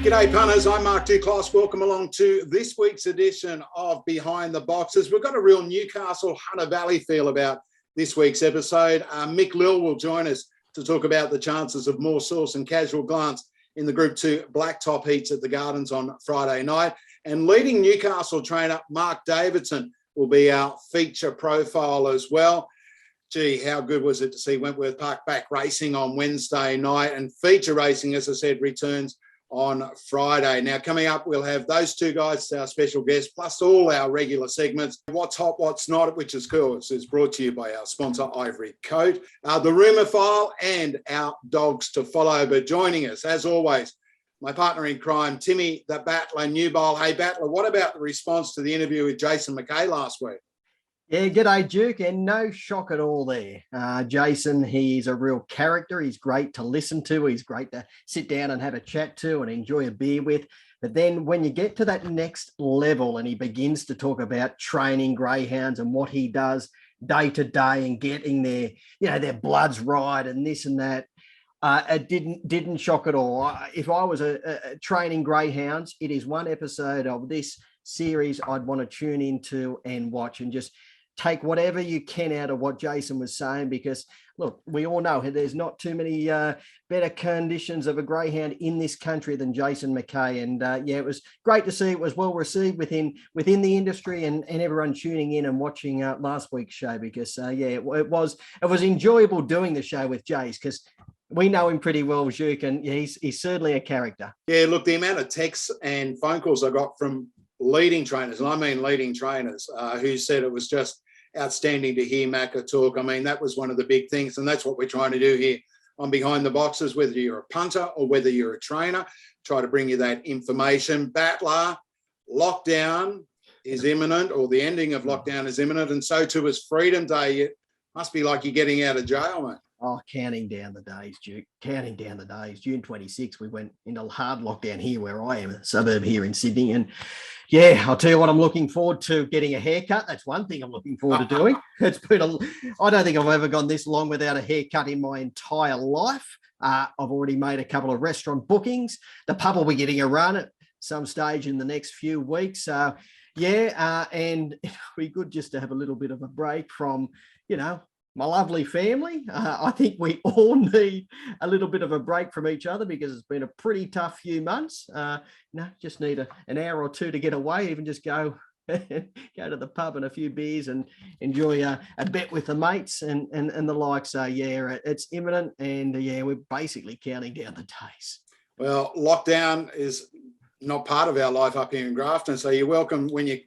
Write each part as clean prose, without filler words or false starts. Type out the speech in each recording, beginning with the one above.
G'day punters, I'm Mark Duclos. Welcome along to this week's edition of Behind the Boxes. We've got a real Newcastle Hunter Valley feel about this week's episode. Mick Lill will join us to talk about the chances of more source and casual glance in the Group 2 Blacktop heats at the Gardens on Friday night. And leading Newcastle trainer Mark Davidson will be our feature profile as well. Gee, how good was it to see Wentworth Park back racing on Wednesday night, and feature racing, as I said, returns on Friday. Now, coming up, we'll have those two guys, our special guests, plus all our regular segments. What's hot, what's not, which is cool. It's brought to you by our sponsor, Ivory Coat, the rumour file, and our dogs to follow. But joining us, as always, my partner in crime, Timmy the Battler Newbold. Hey, Battler, what about the response to the interview with Jason McKay last week? Yeah, g'day, Duke, and no shock at all there. Jason, he's a real character. He's great to listen to. He's great to sit down and have a chat to and enjoy a beer with. But then when you get to that next level and he begins to talk about training greyhounds and what he does day to day and getting their bloods right and this and that, it didn't shock at all. If I was a training greyhounds, it is one episode of this series I'd want to tune into and watch and just take whatever you can out of what Jason was saying, because look, we all know there's not too many better conditions of a greyhound in this country than Jason McKay. And it was great to see it was well received within the industry and everyone tuning in and watching last week's show, because it was enjoyable doing the show with Jace, because we know him pretty well, Duke, and he's certainly a character. Yeah, look, the amount of texts and phone calls I got from leading trainers, and I mean leading trainers, who said it was just outstanding to hear Macca talk. I mean, that was one of the big things, and that's what we're trying to do here on Behind the Boxes, whether you're a punter or whether you're a trainer, try to bring you that information. Battler, lockdown is imminent, or the ending of lockdown is imminent, and so too is Freedom Day. It must be like you're getting out of jail, mate. Oh, counting down the days, Duke. Counting down the days. June 26th, we went into hard lockdown here where I am, a suburb here in Sydney. And yeah, I'll tell you what, I'm looking forward to getting a haircut. That's one thing I'm looking forward to doing. I don't think I've ever gone this long without a haircut in my entire life. I've already made a couple of restaurant bookings. The pub will be getting a run at some stage in the next few weeks. And it'll be good just to have a little bit of a break from, my lovely family. I think we all need a little bit of a break from each other, because it's been a pretty tough few months. Just need an hour or two to get away, even just go to the pub and a few beers and enjoy a bet with the mates and the like. So, it's imminent, and, we're basically counting down the days. Well, lockdown is not part of our life up here in Grafton, so you're welcome when you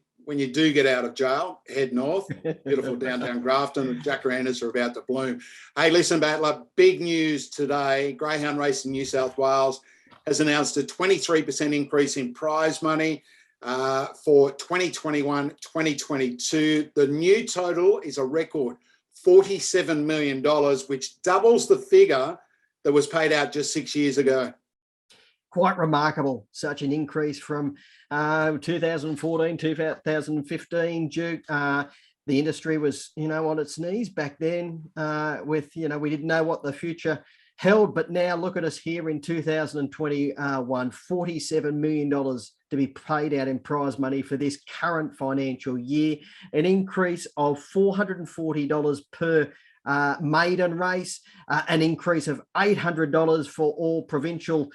do get out of jail, head north. Beautiful downtown Grafton. The jacarandas are about to bloom. Hey, listen, Battler, big news today. Greyhound Racing New South Wales has announced a 23% increase in prize money for 2021-2022. The new total is a record $47 million, which doubles the figure that was paid out just 6 years ago. Quite remarkable, such an increase from 2014, 2015, Duke. The industry was, on its knees back then we didn't know what the future held, but now look at us here in 2021, $47 million to be paid out in prize money for this current financial year, an increase of $440 per maiden race, an increase of $800 for all provincial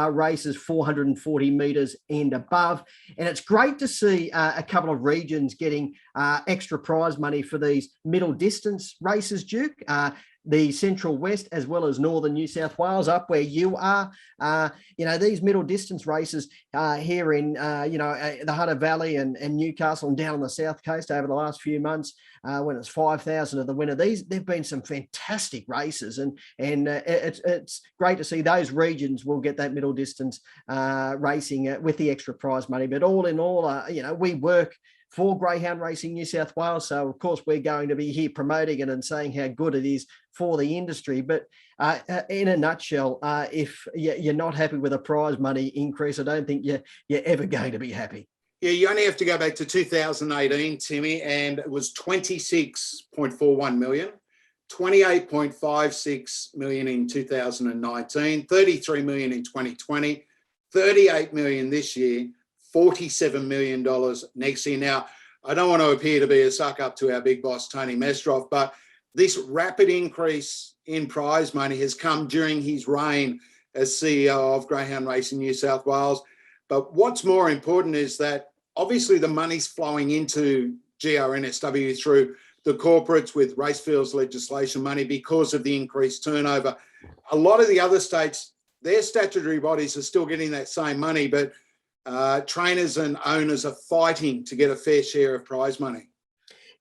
races, 440 metres and above. And it's great to see a couple of regions getting extra prize money for these middle distance races, Duke. The Central West as well as Northern New South Wales, up where you are. These middle distance races here in, the Hunter Valley and Newcastle and down on the South Coast over the last few months, when it's 5,000 of the winner. They've been some fantastic races, and it's great to see those regions will get that middle distance racing with the extra prize money. But all in all, we work for Greyhound Racing New South Wales. So, of course, we're going to be here promoting it and saying how good it is for the industry. But in a nutshell, if you're not happy with a prize money increase, I don't think you're ever going to be happy. Yeah, you only have to go back to 2018, Timmy, and it was 26.41 million, 28.56 million in 2019, 33 million in 2020, $38 million this year, $47 million next year. Now, I don't want to appear to be a suck up to our big boss, Tony Mestroff, but this rapid increase in prize money has come during his reign as CEO of Greyhound Racing New South Wales. But what's more important is that obviously the money's flowing into GRNSW through the corporates with Racefields legislation money because of the increased turnover. A lot of the other states, their statutory bodies are still getting that same money, but trainers and owners are fighting to get a fair share of prize money.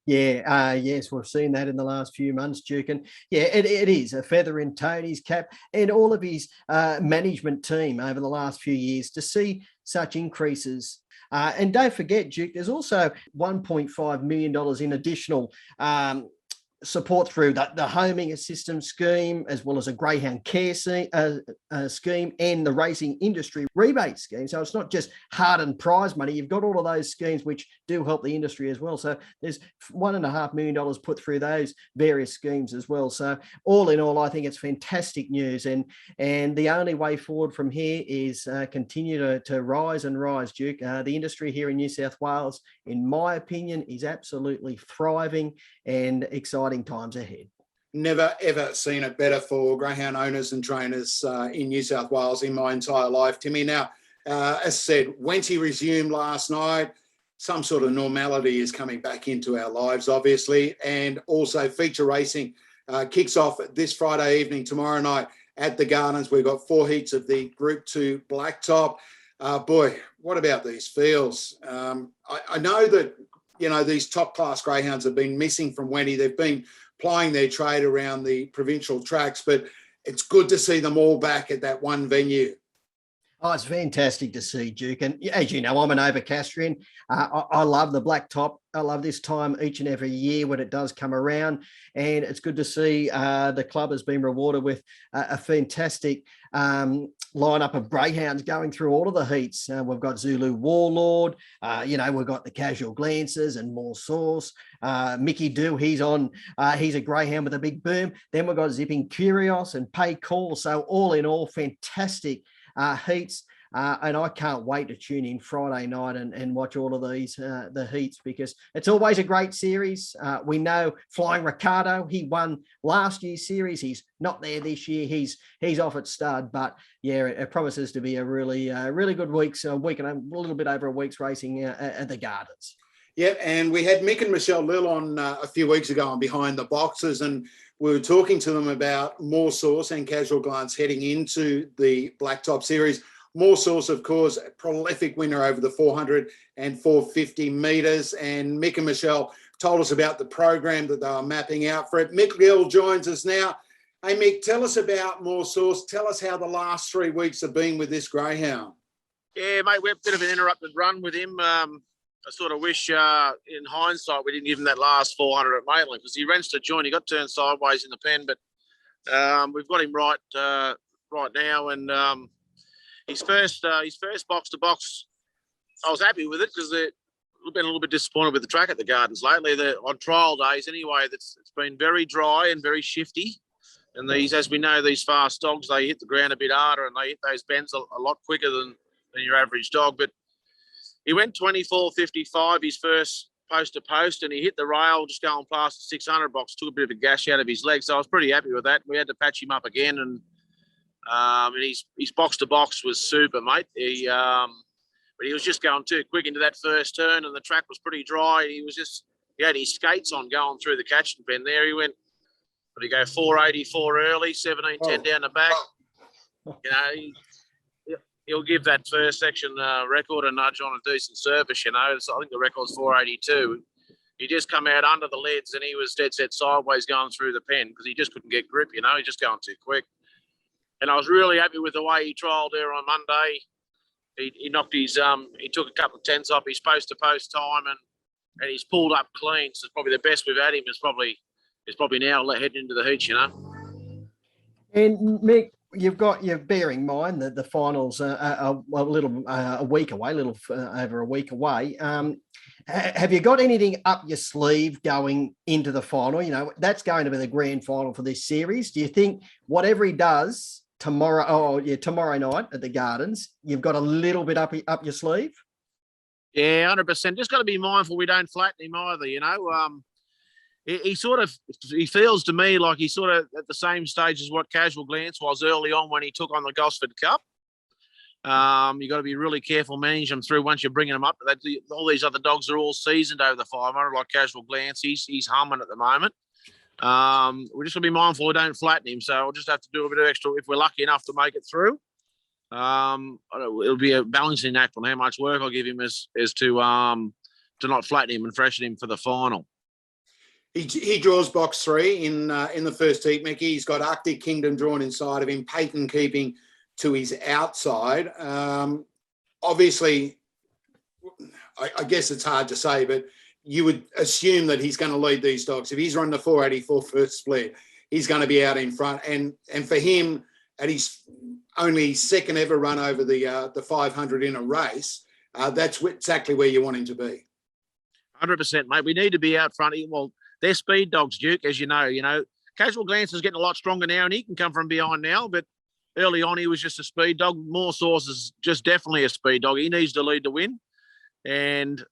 Yeah, yes, we've seen that in the last few months, Duke. And yeah, it is a feather in Tony's cap and all of his management team over the last few years to see such increases. And don't forget, Duke, there's also $1.5 million in additional support through the homing assistance scheme, as well as a Greyhound care scheme and the racing industry rebate scheme. So it's not just hard and prize money. You've got all of those schemes which do help the industry as well. So there's $1.5 million put through those various schemes as well. So all in all, I think it's fantastic news. And the only way forward from here is continue to rise and rise, Duke. The industry here in New South Wales, in my opinion, is absolutely thriving and exciting times ahead. Never ever seen it better for greyhound owners and trainers in New South Wales in my entire life, Timmy. Now, as I said, Wenty resumed last night. Some sort of normality is coming back into our lives, obviously, and also feature racing kicks off this Friday evening, tomorrow night at the Gardens. We've got 4 heats of the Group 2 Blacktop. Boy, what about these fields? I know that these top-class greyhounds have been missing from Wenty. They've been plying their trade around the provincial tracks, but it's good to see them all back at that one venue. Oh, it's fantastic to see, Duke. And as you know, I'm an Overcastrian. I love the Blacktop. I love this time each and every year when it does come around. And it's good to see the club has been rewarded with a fantastic lineup of greyhounds going through all of the heats. We've got Zulu Warlord. We've got the Casual Glances and More Sauce. Mickey Do, he's a greyhound with a big boom. Then we've got Zipping Curios and Pay Call. So all in all, fantastic heats. And I can't wait to tune in Friday night and watch all of these, the heats, because it's always a great series. We know Flying Ricardo, he won last year's series. He's not there this year. He's off at stud, but yeah, it promises to be a really good week and a little bit over a week's racing at the Gardens. Yeah, and we had Mick and Michelle Lill on a few weeks ago on Behind the Boxes, and we were talking to them about More Sauce and Casual Glance heading into the Blacktop Series. More Sauce, of course, a prolific winner over the 400 and 450 metres. And Mick and Michelle told us about the program that they were mapping out for it. Mick Lill joins us now. Hey, Mick, tell us about More Sauce. Tell us how the last 3 weeks have been with this greyhound. Yeah, mate, we had a bit of an interrupted run with him. I sort of wish, in hindsight, we didn't give him that last 400 at Maitland, because he wrenched a joint. He got turned sideways in the pen, but we've got him right now. And his first box to box, I was happy with it, because we've been a little bit disappointed with the track at the Gardens lately. On trial days, anyway, it's been very dry and very shifty. And as we know, these fast dogs, they hit the ground a bit harder and they hit those bends a lot quicker than your average dog. But he went 24.55 his first post to post, and he hit the rail just going past the 600 box, took a bit of a gash out of his leg. So I was pretty happy with that. We had to patch him up again, and his box to box was super, mate. But he was just going too quick into that first turn, and the track was pretty dry. He had his skates on going through the catching pen there. He went, what did he go, 484 early, 17.10 down the back. He'll give that first section record a nudge on a decent service, So I think the record's 482. He just come out under the leads, and he was dead set sideways going through the pen because he just couldn't get grip, He's just going too quick. And I was really happy with the way he trialled there on Monday. He knocked his he took a couple of tenths off his post to post time, and he's pulled up clean. So it's probably the best we've had him. Is probably now heading into the heats, And Mick, you're bearing in mind that the finals are a week away, over a week away. Have you got anything up your sleeve going into the final? That's going to be the grand final for this series. Do you think whatever he does tomorrow. Oh yeah, tomorrow night at the Gardens. You've got a little bit up your sleeve. Yeah, 100%. Just got to be mindful we don't flatten him either. You know, he feels to me like he's sort of at the same stage as what Casual Glance was early on when he took on the Gosford Cup. You got to be really careful managing them through once you're bringing them up. All these other dogs are all seasoned over the 500, like Casual Glance. He's humming at the moment. We're just going to be mindful we don't flatten him. So we'll just have to do a bit of extra if we're lucky enough to make it through. It'll be a balancing act on how much work I'll give him as to not flatten him and freshen him for the final. He draws box 3 in the first heat, Mickey. He's got Arctic Kingdom drawn inside of him, Peyton keeping to his outside. Obviously, I guess it's hard to say, but you would assume that he's going to lead these dogs. If he's running the 484 first split, he's going to be out in front. And for him, at his only second ever run over the 500 in a race, that's exactly where you want him to be. 100%, mate. We need to be out front. Well, they're speed dogs, Duke, as you know. You know, Casual Glance is getting a lot stronger now, and he can come from behind now. But early on, he was just a speed dog. More Source is just definitely a speed dog. He needs to lead to win. And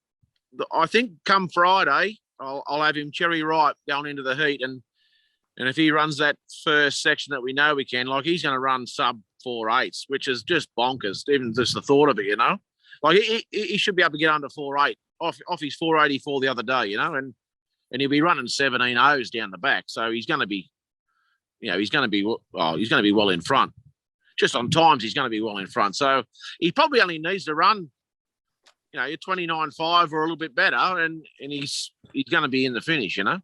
I think come Friday, I'll have him cherry ripe going into the heat. And if he runs that first section that we know we can, like he's going to run sub 4.8s, which is just bonkers, even just the thought of it, you know. Like he should be able to get under 4.8 off his 484 the other day, you know, and he'll be running 17 O's down the back. So he's going to be, you know, he's going to be well in front. Just on times, he's going to be well in front. So he probably only needs to run, you know, 29.5 or a little bit better, and he's going to be in the finish, you know.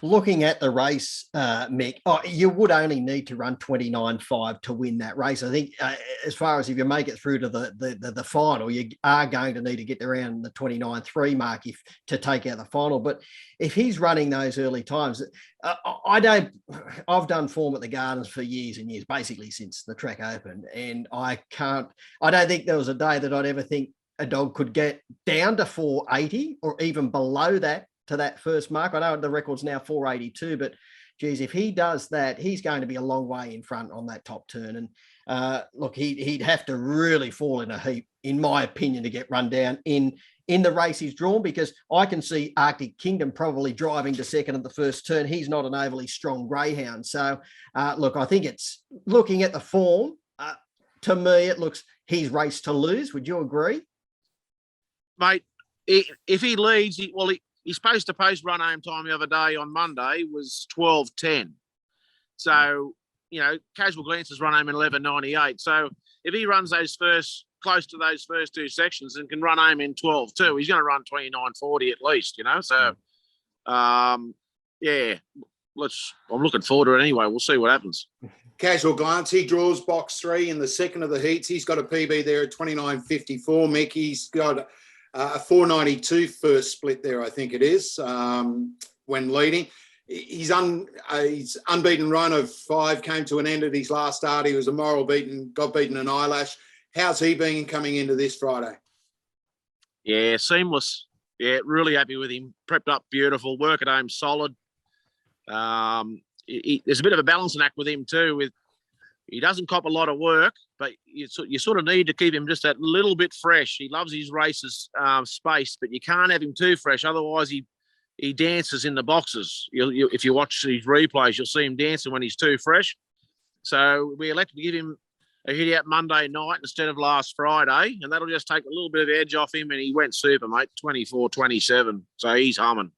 Looking at the race, Mick, you would only need to run 29.5 to win that race. I think as far as if you make it through to the final, you are going to need to get around the 29.3 mark to take out the final. But if he's running those early times, I've done form at the Gardens for years and years, basically since the track opened. And I don't think there was a day that I'd ever think a dog could get down to 480 or even below that to that first mark. I know the record's now 482, but geez, if he does that, he's going to be a long way in front on that top turn. And look, he'd have to really fall in a heap, in my opinion, to get run down in the race he's drawn, because I can see Arctic Kingdom probably driving to second at the first turn. He's not an overly strong greyhound. So look, I think it's looking at the form, to me, it looks he's raced to lose. Would you agree? Mate, if he leads, he's supposed to post run home time the other day on Monday was 12:10. So, you know, Casual Glance's run home in 11:98. So if he runs close to those first two sections and can run home in 12:2, he's going to run 29:40 at least, you know. So, yeah, I'm looking forward to it anyway. We'll see what happens. Casual Glance, he draws box 3 in the second of the heats. He's got a PB there at 29.54. Mick, he's got a 492 first split there, I think it is, when leading. His unbeaten run of 5 came to an end at his last start. He was a moral beaten, got beaten an eyelash. How's he been coming into this Friday? Yeah, seamless. Yeah, really happy with him. Prepped up beautiful, work at home solid. There's a bit of a balancing act with him too. He doesn't cop a lot of work, but you sort of need to keep him just that little bit fresh. He loves his races spaced, but you can't have him too fresh. Otherwise, he dances in the boxes. If you watch these replays, you'll see him dancing when he's too fresh. So we elected to give him a hit out Monday night instead of last Friday, and that'll just take a little bit of edge off him, and he went super, mate, 24-27. So he's humming.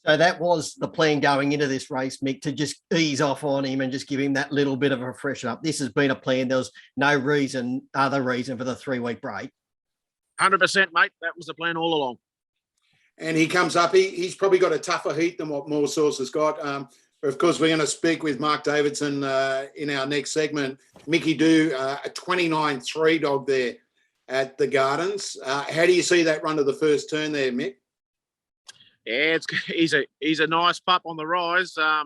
So that was the plan going into this race, Mick, to just ease off on him and just give him that little bit of a freshen up. This has been a plan. There was no other reason for the 3-week break. 100%, mate. That was the plan all along. And he comes up. He's probably got a tougher heat than what More Source has got. But of course, we're going to speak with Mark Davidson in our next segment. Mickey Do, a 29.3 dog there at the Gardens. How do you see that run to the first turn there, Mick? Yeah, he's a nice pup on the rise. I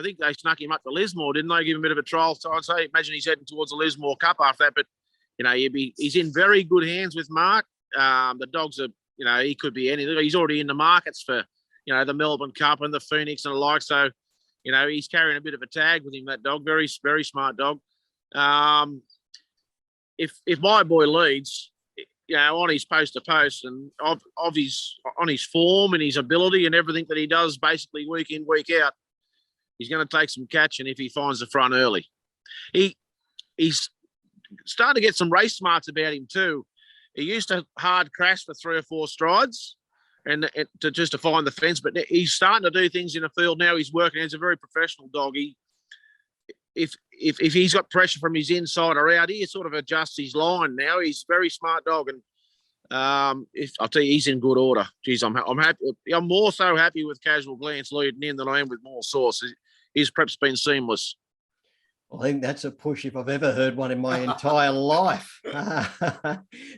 think they snuck him up to Lismore, didn't they? Give him a bit of a trial. So I'd say, imagine he's heading towards the Lismore Cup after that. But, you know, he's in very good hands with Mark. The dogs are, you know, he could be anything. He's already in the markets for, you know, the Melbourne Cup and the Phoenix and the like. So You know, he's carrying a bit of a tag with him, that dog. Very, very smart dog. If my boy leads, you know, on his post to post and on his form and his ability and everything that he does basically week in, week out, he's going to take some catching if he finds the front early. He's starting to get some race smarts about him too. He used to hard crash for 3 or 4 strides and to find the fence, but he's starting to do things in the field now. He's working. He's a very professional dog. If he's got pressure from his inside or out, he sort of adjusts his line now. He's a very smart dog, and I'll tell you, he's in good order. Geez, I'm happy. I'm more so happy with Casual Glance leading in than I am with More Sauce. His prep's been seamless. I think that's a push if I've ever heard one in my entire life.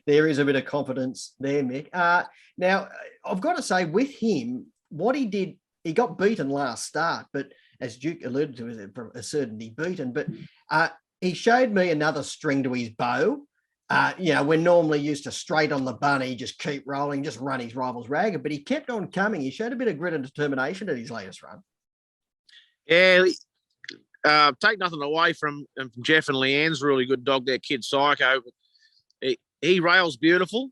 There is a bit of confidence there, Mick. Now, I've got to say, with him, what he did, he got beaten last start, but as Duke alluded to, from a certainty beaten, but he showed me another string to his bow. You know, we're normally used to straight on the bunny, just keep rolling, just run his rivals ragged, but he kept on coming. He showed a bit of grit and determination at his latest run. Yeah, take nothing away from Jeff and Leanne's really good dog, their Kid Psycho. He rails beautiful,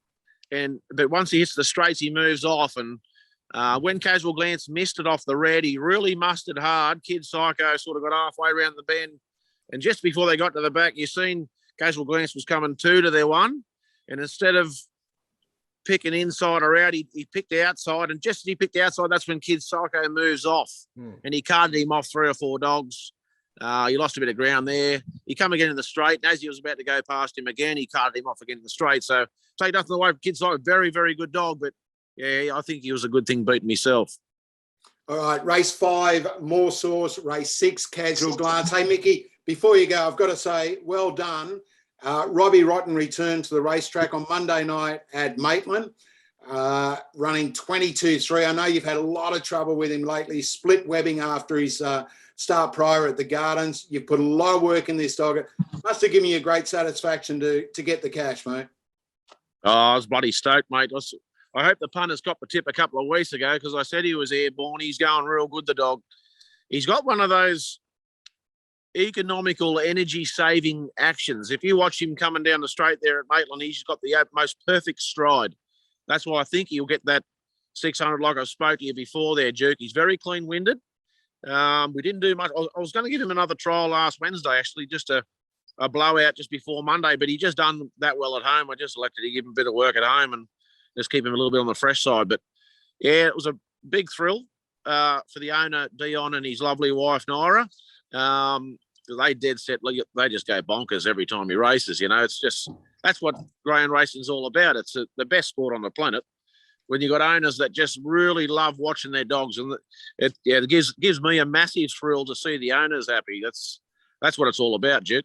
but once he hits the straights, he moves off. And when Casual Glance missed it off the red, he really mustered hard. Kid Psycho sort of got halfway around the bend, and just before they got to the back, you seen Casual Glance was coming 2 to their 1, and instead of picking inside or out, he picked the outside, and just as he picked the outside, that's when Kid Psycho moves off, and he carted him off 3 or 4 dogs. He lost a bit of ground there. He come again in the straight, and as he was about to go past him again, he carted him off again in the straight. So take nothing away from Kid Psycho, very, very good dog, but yeah, I think he was a good thing beating myself. All right, race 5, More Sauce. Race 6, Casual Glance. Hey, Mickey, before you go, I've got to say, well done. Robbie Rotten returned to the racetrack on Monday night at Maitland, running 22-3. I know you've had a lot of trouble with him lately, split webbing after his start prior at the Gardens. You've put a lot of work in this dog. It must have given you a great satisfaction to get the cash, mate. Oh, I was bloody stoked, mate. I hope the punters got the tip a couple of weeks ago because I said he was airborne. He's going real good, the dog. He's got one of those economical energy-saving actions. If you watch him coming down the straight there at Maitland, he's got the most perfect stride. That's why I think he'll get that 600 like I spoke to you before there, Duke. He's very clean-winded. We didn't do much. I was going to give him another trial last Wednesday, actually, just a blowout just before Monday, but he just done that well at home. I just elected to give him a bit of work at home and just keep him a little bit on the fresh side. But, yeah, it was a big thrill for the owner, Dion, and his lovely wife, Naira. They dead set. They just go bonkers every time he races. You know, it's just that's what greyhound racing is all about. It's the best sport on the planet. When you got owners that just really love watching their dogs, and it gives me a massive thrill to see the owners happy. That's what it's all about, Jude.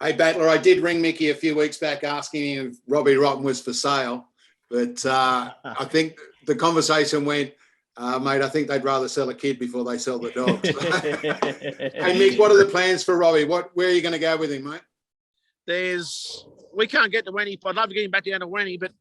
Hey, Battler, I did ring Mickey a few weeks back asking him if Robbie Rotten was for sale, but I think the conversation went, mate, I think they'd rather sell a kid before they sell the dogs. Hey, Mick, what are the plans for Robbie? Where are you going to go with him, mate? We can't get to Wenny. I'd love to get him back down to Wenny, but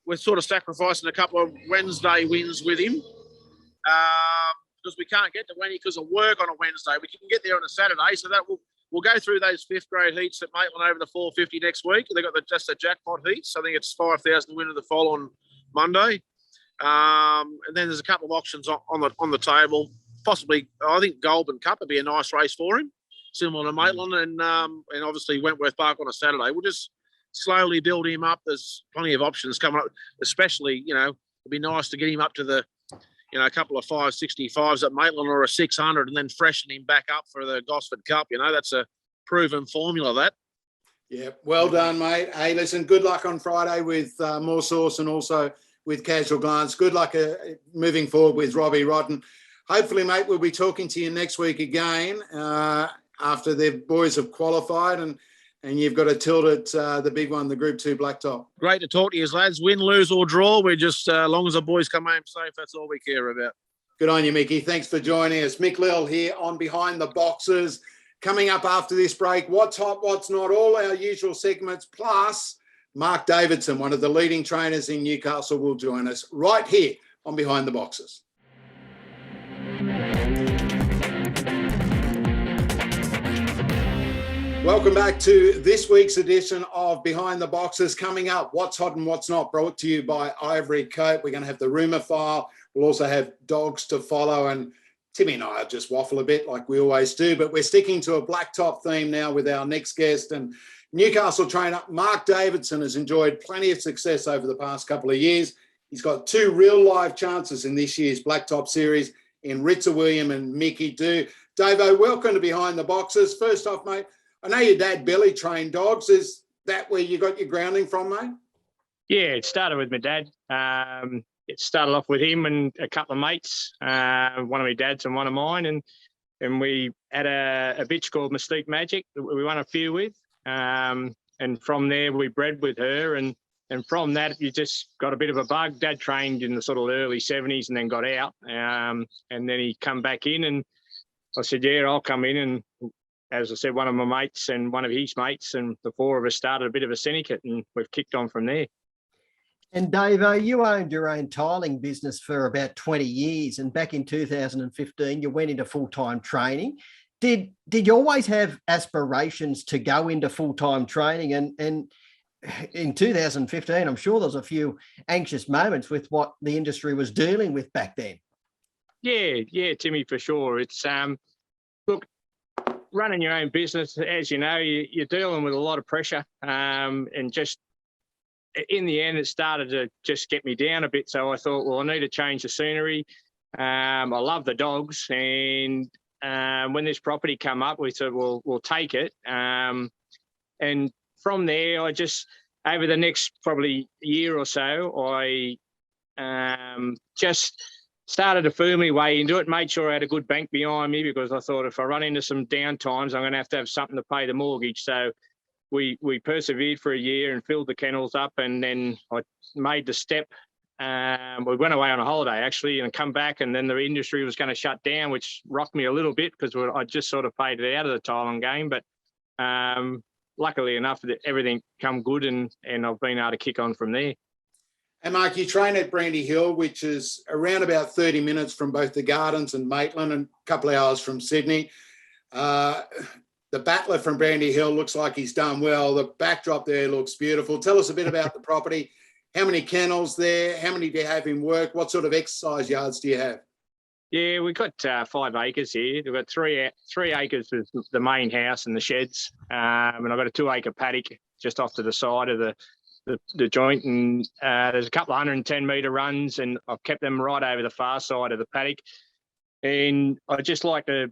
we're sort of sacrificing a couple of Wednesday wins with him because we can't get to Wenny because of work on a Wednesday. We can get there on a Saturday, so that we'll go through those 5th grade heats at Maitland over the 450 next week. They've got just the jackpot heats. I think it's 5,000 winner the following Monday. And then there's a couple of options on the table. Possibly, I think Goulburn Cup would be a nice race for him, similar to Maitland, and obviously Wentworth Park on a Saturday. We'll just slowly build him up. There's plenty of options coming up, especially, it'd be nice to get him up to the, a couple of 565s at Maitland or a 600 and then freshen him back up for the Gosford Cup. That's a proven formula, that. Yeah, well done, mate. Hey, listen, good luck on Friday with More Sauce and also with Casual Glance. Good luck moving forward with Robbie Rotten. Hopefully, mate, we'll be talking to you next week again after the boys have qualified and you've got a tilt at the big one, the Group 2 Blacktop. Great to talk to you, lads. Win, lose or draw, we're just, as long as the boys come home safe, that's all we care about. Good on you, Mickey. Thanks for joining us. Mick Lill here on Behind the Boxes. Coming up after this break, what's hot, what's not, all our usual segments, plus Mark Davidson, one of the leading trainers in Newcastle, will join us right here on Behind the Boxes. Welcome back to this week's edition of Behind the Boxes. Coming up, what's hot and what's not, brought to you by Ivory Coat. We're going to have the rumour file. We'll also have dogs to follow, and Timmy and I will just waffle a bit like we always do, but we're sticking to a blacktop theme now with our next guest. And Newcastle trainer Mark Davidson has enjoyed plenty of success over the past couple of years. He's got 2 real live chances in this year's blacktop series in Ritza William and Mickey Do. Davo, welcome to Behind the Boxes. First off, mate, I know your dad belly trained dogs. Is that where you got your grounding from, mate? Yeah, it started with my dad. It started off with him and a couple of mates, one of my dad's and one of mine, and we had a bitch called Mystique Magic that we won a few with, and from there we bred with her, and from that you just got a bit of a bug. Dad trained in the sort of early 70s and then got out, and then he come back in, and I said, yeah, I'll come in, and as I said, one of my mates and one of his mates, and the 4 of us started a bit of a syndicate, and we've kicked on from there. And Davo, you owned your own tiling business for about 20 years, and back in 2015, you went into full-time training. Did you always have aspirations to go into full-time training? And in 2015, I'm sure there was a few anxious moments with what the industry was dealing with back then. Yeah, Timmy, for sure. It's look, running your own business, as you know, you're dealing with a lot of pressure, and just in the end, it started to just get me down a bit. So I thought, well, I need to change the scenery. I love the dogs, and when this property come up, we said, well, we'll take it. And from there, I just, over the next probably year or so, I just started to feel my way into it, made sure I had a good bank behind me, because I thought if I run into some down times, I'm going to have something to pay the mortgage. So we persevered for a year and filled the kennels up, and then I made the step. We went away on a holiday, actually, and come back, and then the industry was going to shut down, which rocked me a little bit because I just sort of faded out of the tiling game. But luckily enough, that everything come good, and I've been able to kick on from there. And Mark, you train at Brandy Hill, which is around about 30 minutes from both the Gardens and Maitland, and a couple of hours from Sydney. The battler from Brandy Hill looks like he's done well. The backdrop there looks beautiful. Tell us a bit about the property. How many kennels there? How many do you have in work? What sort of exercise yards do you have? Yeah, we've got 5 acres here. We've got 3 acres with the main house and the sheds. And I've got a 2-acre paddock just off to the side of the joint. And there's a couple of 110-metre runs, and I've kept them right over the far side of the paddock. And I just like to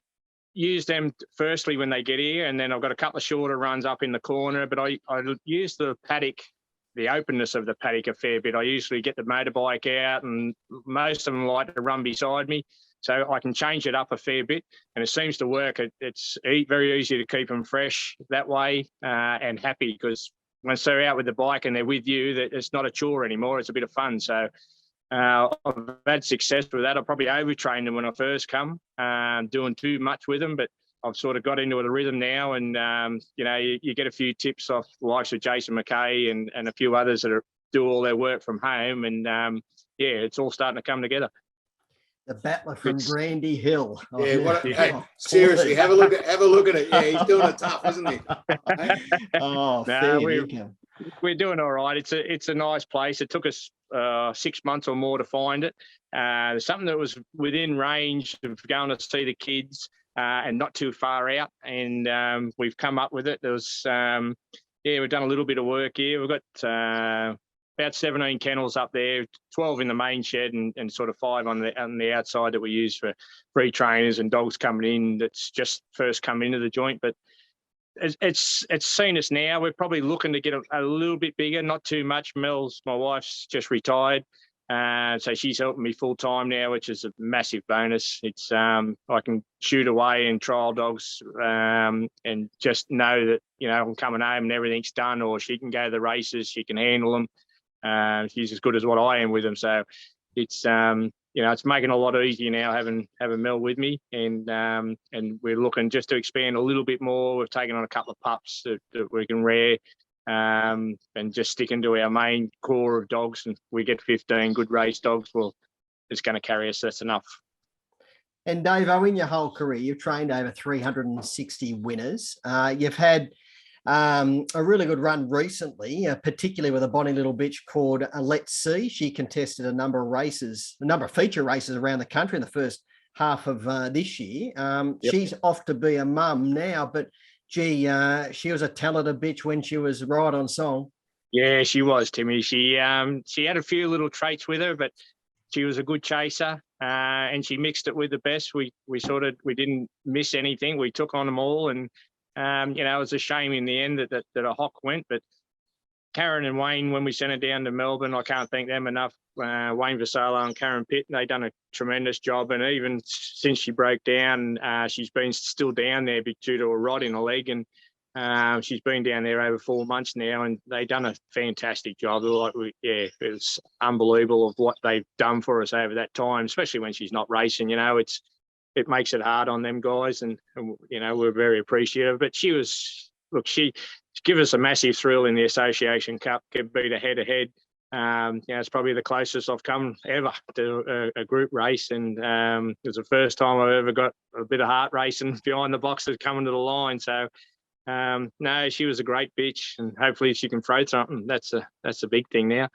use them firstly when they get here, and then I've got a couple of shorter runs up in the corner. But I use the paddock, the openness of the paddock, a fair bit. I usually get the motorbike out, and most of them like to run beside me, so I can change it up a fair bit, and it seems to work. It's very easy to keep them fresh that way, and happy, because once they're out with the bike and they're with you, that it's not a chore anymore. It's a bit of fun. So I've had success with that. I probably overtrained them when I first come, doing too much with them, but I've sort of got into the rhythm now, and you get a few tips off the likes of Jason McKay and a few others that do all their work from home, and it's all starting to come together. The battler from Brandy Hill. Hey, seriously, have a look at it. Yeah, he's doing it tough, isn't he? We're doing all right. It's a nice place. It took us 6 months or more to find it. Something that was within range of going to see the kids, and not too far out. And we've come up with it. There was, we've done a little bit of work here. We've got about 17 kennels up there, 12 in the main shed, and sort of 5 on the outside that we use for free trainers and dogs coming in that's just first come into the joint. But it's seen us now. We're probably looking to get a little bit bigger, not too much. Mel's, my wife's just retired, so she's helping me full time now, which is a massive bonus. It's I can shoot away and trial dogs, and just know that I'm coming home and everything's done, or she can go to the races, she can handle them. She's as good as what I am with them, so it's it's making it a lot easier now having Mel with me, and we're looking just to expand a little bit more. We've taken on a couple of pups that we can rear, and just sticking to our main core of dogs, and we get 15 good race dogs. Well, it's going to carry us. That's enough. And Davo, in your whole career, you've trained over 360 winners. You've had a really good run recently, particularly with a bonny little bitch called Let's See. She contested a number of feature races around the country in the first half of this year. Yep. She's off to be a mum now, but gee, she was a talented bitch when she was right on song. Yeah, she was, Timmy. She had a few little traits with her, but she was a good chaser, and she mixed it with the best. We didn't miss anything. We took on them all, and it was a shame in the end that a hock went. But Karen and Wayne, when we sent her down to Melbourne, I can't thank them enough. Wayne Vassallo and Karen Pitt, they done a tremendous job. And even since she broke down, she's been still down there due to a rod in her leg, and she's been down there over 4 months now, and they done a fantastic job. It's unbelievable of what they've done for us over that time, especially when she's not racing. It makes it hard on them guys, and we're very appreciative. But she give us a massive thrill in the Association Cup. Could beat her head to head. It's probably the closest I've come ever to a group race, and it was the first time I've ever got a bit of heart racing behind the boxes coming to the line. So. No, she was a great bitch, and hopefully she can throw something. That's a big thing now.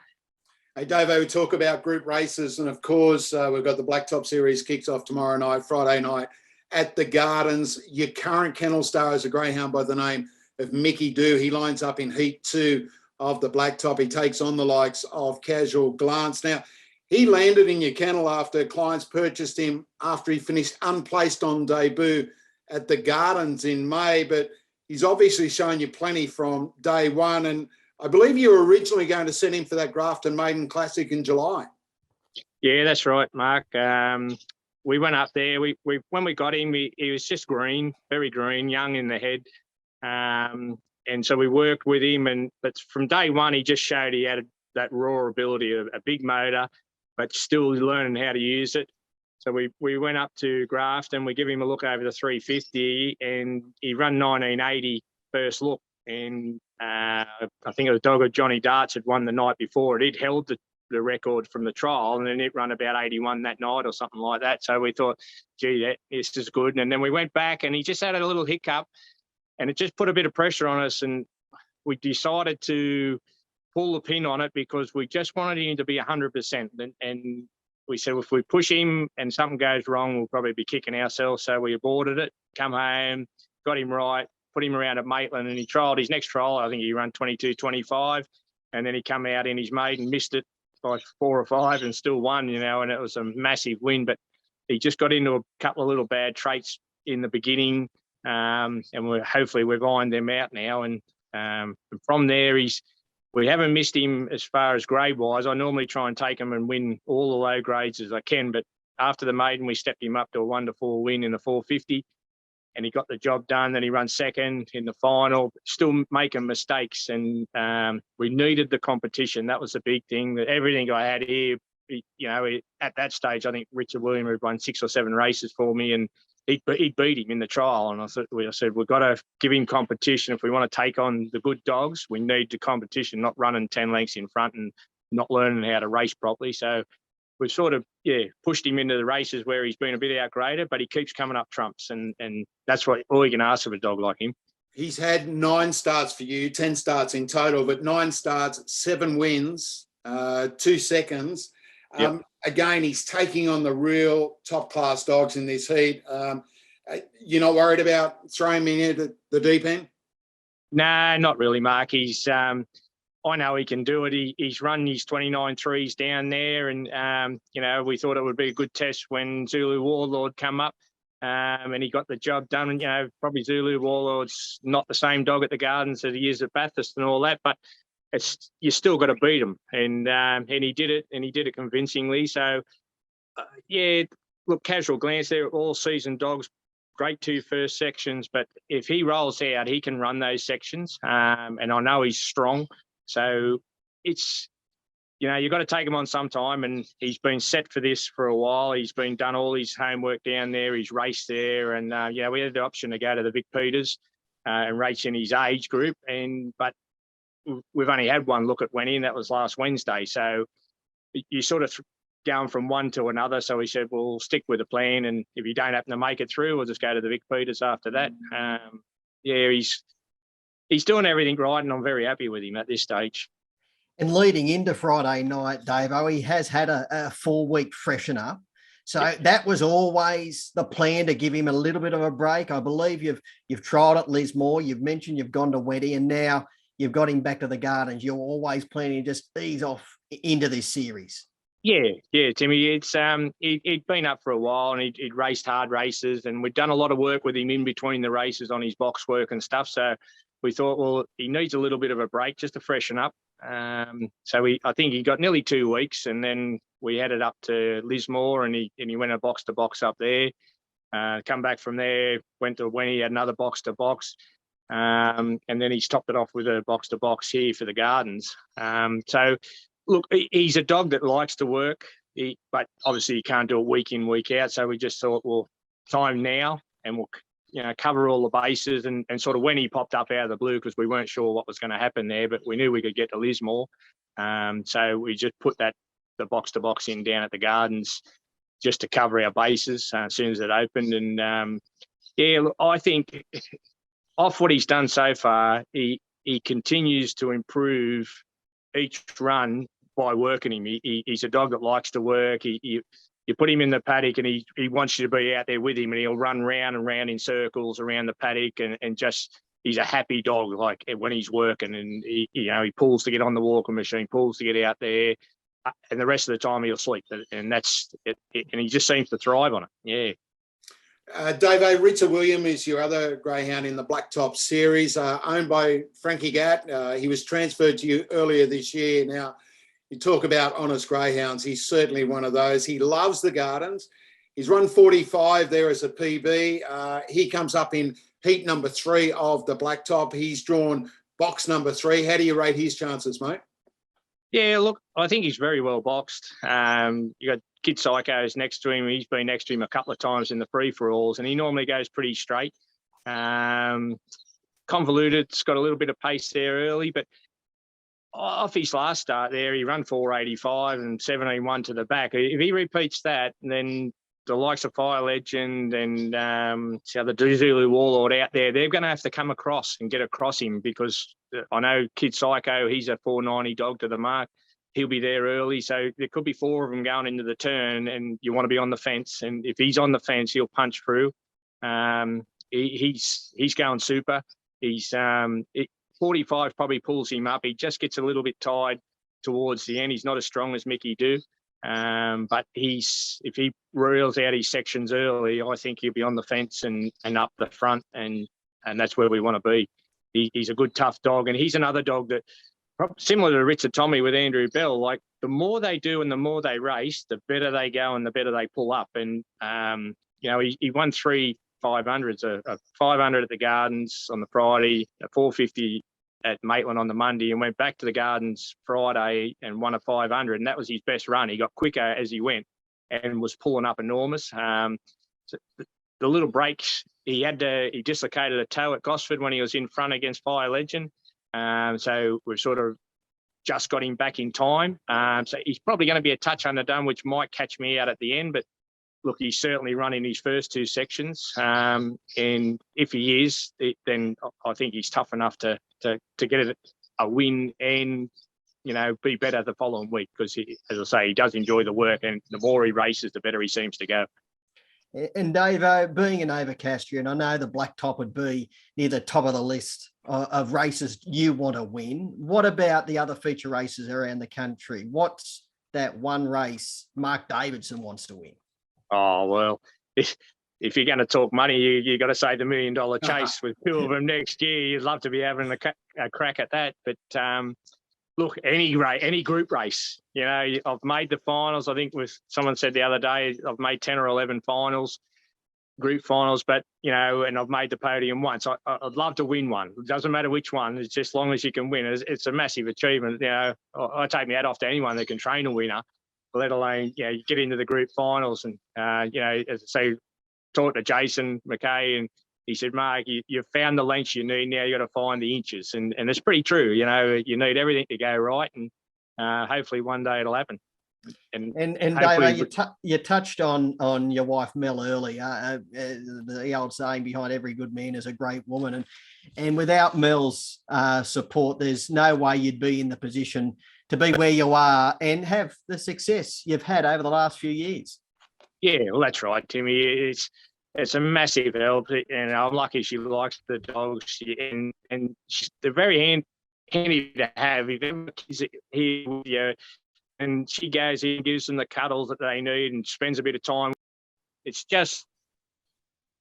Hey, Davo, we talk about group races, and of course, we've got the Blacktop Series kicks off tomorrow night, Friday night at the Gardens. Your current kennel star is a greyhound by the name of Mickey Doo. He lines up in Heat 2 of the Blacktop. He takes on the likes of Casual Glance. Now, he landed in your kennel after clients purchased him after he finished unplaced on debut at the Gardens in May, but he's obviously shown you plenty from day one, and I believe you were originally going to send him for that Grafton Maiden Classic in July. Yeah, that's right, Mark. We went up there. When we got him, he was just green, very green, young in the head, and so we worked with him. But from day one, he just showed he had that raw ability of a big motor, but still learning how to use it. So we went up to Grafton, we give him a look over the 350, and he run 1980 first look. And I think it was dog of Johnny Darts had won the night before. It held the record from the trial, and then it run about 81 that night or something like that. So we thought, gee, this is good. And then we went back, and he just had a little hiccup, and it just put a bit of pressure on us. And we decided to pull the pin on it because we just wanted him to be 100%. And we said, if we push him and something goes wrong, we'll probably be kicking ourselves. So we aborted it, come home, got him right, put him around at Maitland, and he trialled his next trial. I think he ran 22.25, and then he come out in his maiden, missed it by 4 or 5 and still won, and it was a massive win. But he just got into a couple of little bad traits in the beginning, and hopefully we've ironed them out now. And from there, we haven't missed him as far as grade-wise. I normally try and take him and win all the low grades as I can, but after the maiden, we stepped him up to a 1-4 win in the 450, and he got the job done. Then he ran second in the final, still making mistakes, and we needed the competition. That was the big thing. That everything I had here, at that stage, I think Ritza William had won 6 or 7 races for me, and he beat him in the trial. And I said, we've got to give him competition. If we want to take on the good dogs, we need the competition, not running 10 lengths in front and not learning how to race properly. So we've sort of, pushed him into the races where he's been a bit outgraded, but he keeps coming up trumps. And that's all you can ask of a dog like him. He's had 9 starts for you, 10 starts in total, but 9 starts, 7 wins, 2 seconds. Yep. Again, he's taking on the real top-class dogs in this heat. You're not worried about throwing him into the deep end? No, not really, Mark. He's, I know he can do it. He's run his 29 threes down there, and, we thought it would be a good test when Zulu Warlord come up, and he got the job done. And, probably Zulu Warlord's not the same dog at the Gardens that he is at Bathurst and all that, but you still got to beat him, and he did it, and he did it convincingly. So, look, Casual Glance, they're all season dogs, great 2 first sections, but if he rolls out, he can run those sections, and I know he's strong. So it's, you've got to take him on sometime, and he's been set for this for a while. He's been done all his homework down there. He's raced there, and we had the option to go to the Vic Peters and race in his age group, but we've only had one look at when in, that was last Wednesday. So you sort of going from one to another. So we said, we'll stick with the plan. And if you don't happen to make it through, we'll just go to the Vic Peters after that. Yeah, he's doing everything right, and I'm very happy with him at this stage. And leading into Friday night, Davo, he has had a 4-week freshen up. So that was always the plan, to give him a little bit of a break. I believe you've trialled at Lismore. You've mentioned you've gone to Wenty, and now you've got him back to the Gardens. You're always planning to just ease off into this series. Yeah, Timmy. It's he'd been up for a while, and he'd raced hard races, and we'd done a lot of work with him in between the races on his box work and stuff. So we thought, well, he needs a little bit of a break just to freshen up. So I think he got nearly 2 weeks, and then we headed up to Lismore, and he went a box to box up there. Come back from there, went to when he had another box to box, and then he's topped it off with a box to box here for the Gardens. So look, he's a dog that likes to work, but obviously he can't do it week in, week out. So we just thought, well, time now, and we'll cover all the bases. And sort of when he popped up out of the blue, because we weren't sure what was going to happen there, but we knew we could get to Lismore. So we just put the box to box in down at the Gardens just to cover our bases as soon as it opened. And look, I think off what he's done so far, he continues to improve each run by working him. He's a dog that likes to work. You put him in the paddock, and he wants you to be out there with him, and he'll run round and round in circles around the paddock, and just, he's a happy dog, like when he's working, and he pulls to get on the walking machine, pulls to get out there, and the rest of the time he'll sleep, and that's it, and he just seems to thrive on it. Yeah. Dave, Ritza William is your other greyhound in the Blacktop series, owned by Frankie Gatt. He was transferred to you earlier this year. Now, you talk about honest greyhounds. He's certainly one of those. He loves the Gardens. He's run 45 there as a PB. He comes up in heat number 3 of the Blacktop. He's drawn box number 3. How do you rate his chances, mate? Yeah, look, I think he's very well boxed. You got Kid Psycho's next to him. He's been next to him a couple of times in the free-for-alls, and he normally goes pretty straight. Convoluted's got a little bit of pace there early, but off his last start there, he ran 485 and 17-1 to the back. If he repeats that, then the likes of Fire Legend and the Zulu Warlord out there, they're going to have to come across and get across him, because I know Kid Psycho, he's a 490 dog to the mark. He'll be there early. So there could be 4 of them going into the turn, and you want to be on the fence. And if he's on the fence, he'll punch through. He's going super. He's 45 probably pulls him up. He just gets a little bit tired towards the end. He's not as strong as Mickey do. But if he reels out his sections early, I think he'll be on the fence and up the front, and that's where we want to be. He's a good, tough dog, and he's another dog that, similar to Ritza Tommy with Andrew Bell, like the more they do and the more they race, the better they go and the better they pull up. And, he won 3 500s, a 500 at the Gardens on the Friday, a 450 at Maitland on the Monday, and went back to the Gardens Friday and won a 500, and that was his best run. He got quicker as he went and was pulling up enormous. So the little breaks, he dislocated a toe at Gosford when he was in front against Fire Legend. So we've sort of just got him back in time. So he's probably going to be a touch underdone, which might catch me out at the end, but look, he's certainly running his first 2 sections. And if he is, then I think he's tough enough to get a win and, be better the following week, because, as I say, he does enjoy the work, and the more he races, the better he seems to go. And Dave, being an Overcastrian, I know the Blacktop would be near the top of the list of races you want to win. What about the other feature races around the country? What's that one race Mark Davidson wants to win? Oh, well, if you're going to talk money, you got to say the $1 Million Chase with 2 of them next year. You'd love to be having a crack at that. But look, any group race, I've made the finals. I think someone said the other day, I've made 10 or 11 finals, group finals, but, and I've made the podium once. I'd love to win one. It doesn't matter which one. It's just as long as you can win. It's a massive achievement. I take my hat off to anyone that can train a winner, let alone, you get into the group finals. And, as I say, talked to Jason McKay, and he said, Mark, you've found the lengths you need. Now you got to find the inches. And it's pretty true. You need everything to go right. And hopefully one day it'll happen. And hopefully Dave, you touched on your wife Mel earlier. The old saying, behind every good man is a great woman, and without Mel's support, there's no way you'd be in the position to be where you are and have the success you've had over the last few years. Yeah, well, that's right, Timmy. It's a massive help, and I'm lucky she likes the dogs, and they're very handy to have. If everybody's here with you, and she goes in, gives them the cuddles that they need, and spends a bit of time. It's just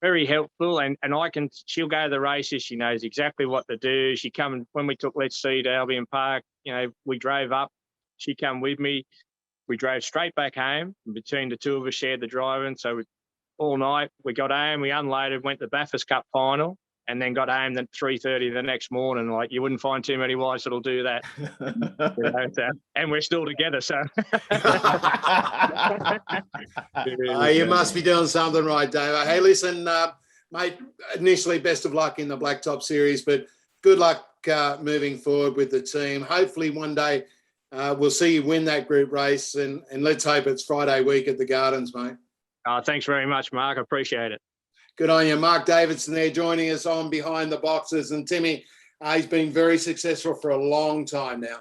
very helpful, and she'll go to the races. She knows exactly what to do. She come when we took Let's See to Albion Park. We drove up. She come with me. We drove straight back home. Between the two of us, shared the driving. So all night we got home. We unloaded, went to the Bathurst Cup final, and then got home at 3:30 the next morning. Like, you wouldn't find too many wives that'll do that. And we're still together, so. You must be doing something right, Dave. Hey, listen, mate, initially, best of luck in the Blacktop Series, but good luck moving forward with the team. Hopefully one day we'll see you win that group race, and let's hope it's Friday week at the Gardens, mate. Thanks very much, Mark. I appreciate it. Good on you. Mark Davidson there joining us on Behind the Boxes. And Timmy, he's been very successful for a long time now.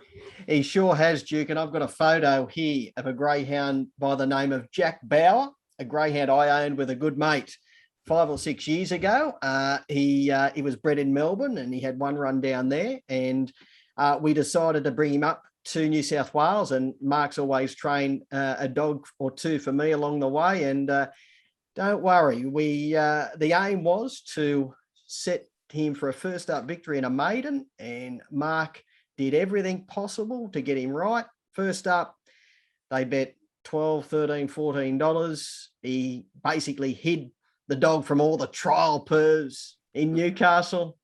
He sure has, Duke. And I've got a photo here of a greyhound by the name of Jack Bauer, a greyhound I owned with a good mate 5 or 6 years ago. He was bred in Melbourne, and he had one run down there. And we decided to bring him up to New South Wales, and Mark's always trained a dog or two for me along the way. And don't worry, the aim was to set him for a first up victory in a maiden, and Mark did everything possible to get him right. First up, they bet $12, $13, $14. He basically hid the dog from all the trial purrs in Newcastle.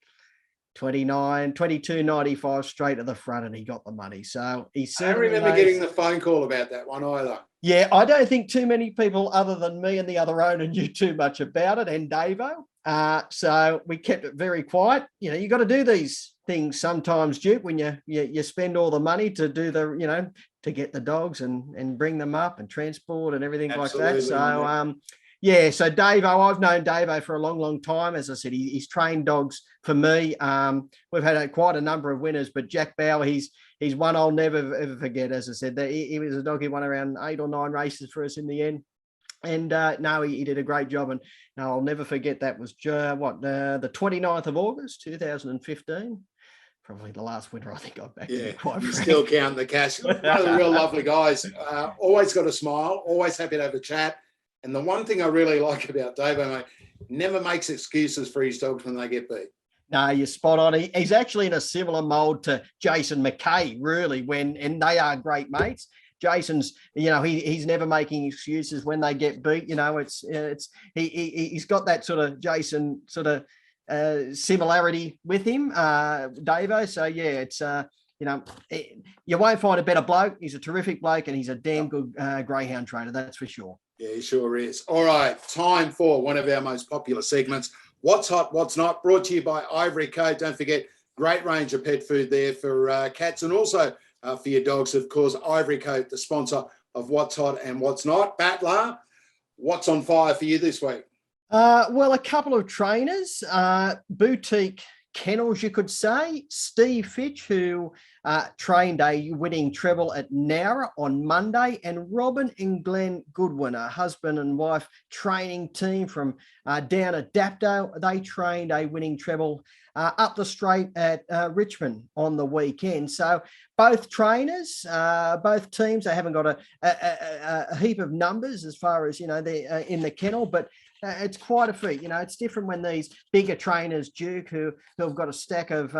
$22.95 straight to the front, and he got the money. So he certainly. I don't remember getting the phone call about that one either. Yeah, I don't think too many people other than me and the other owner knew too much about it, and Davo. So we kept it very quiet. You got to do these things sometimes, Duke, when you spend all the money to do to get the dogs and bring them up and transport and everything. Absolutely, like that. So so Davo, I've known Davo for a long, long time. As I said, he's trained dogs for me. We've had quite a number of winners, but Jack Bauer, he's one I'll never ever forget. As I said, he was a dog who won around 8 or 9 races for us in the end. And he did a great job. And no, I'll never forget, that was the 29th of August, 2015. Probably the last winter I think got back. Yeah, you still count the cash. One of the real lovely guys. Always got a smile, always happy to have a chat. And the one thing I really like about Davo, mate, never makes excuses for his dogs when they get beat. No, you're spot on. He's actually in a similar mold to Jason McKay, really, and they are great mates. Jason's, he's never making excuses when they get beat. He's got that sort of Jason sort of similarity with him, Davo. So yeah, it's you won't find a better bloke. He's a terrific bloke, and he's a damn good greyhound trainer, that's for sure. Yeah, he sure is. All right, time for one of our most popular segments, What's Hot, What's Not, brought to you by Ivory Coat. Don't forget, great range of pet food there for cats and also for your dogs. Of course, Ivory Coat, the sponsor of What's Hot and What's Not. Battler, what's on fire for you this week? Well, a couple of trainers, boutique kennels, you could say. Steve Fitch, who trained a winning treble at Nowra on Monday, and Robin and Glenn Goodwin, a husband and wife training team from down at Dapto. They trained a winning treble up the straight at Richmond on the weekend. So both trainers, both teams, they haven't got a heap of numbers as far as, they're in the kennel, but it's quite a feat. It's different when these bigger trainers, Duke, who have got a stack of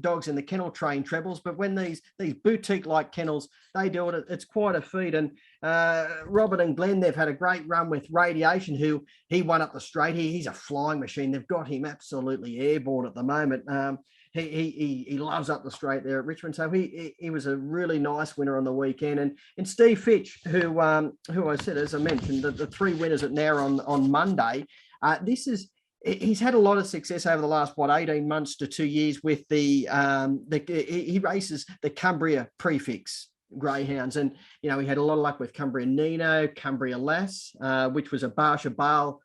dogs in the kennel train trebles, but when these boutique-like kennels, they do it, it's quite a feat. And Robert and Glenn, they've had a great run with Radiation, who he won up the straight. He's a flying machine. They've got him absolutely airborne at the moment. He loves up the straight there at Richmond. So he was a really nice winner on the weekend. And Steve Fitch, who I said, as I mentioned, the 3 winners at Nowra on Monday. He's had a lot of success over the last 18 months to 2 years with he races the Cumbria Prefix greyhounds. And, you know, we had a lot of luck with Cumbria Nino, Cumbria Lass, which was a Barsha Bale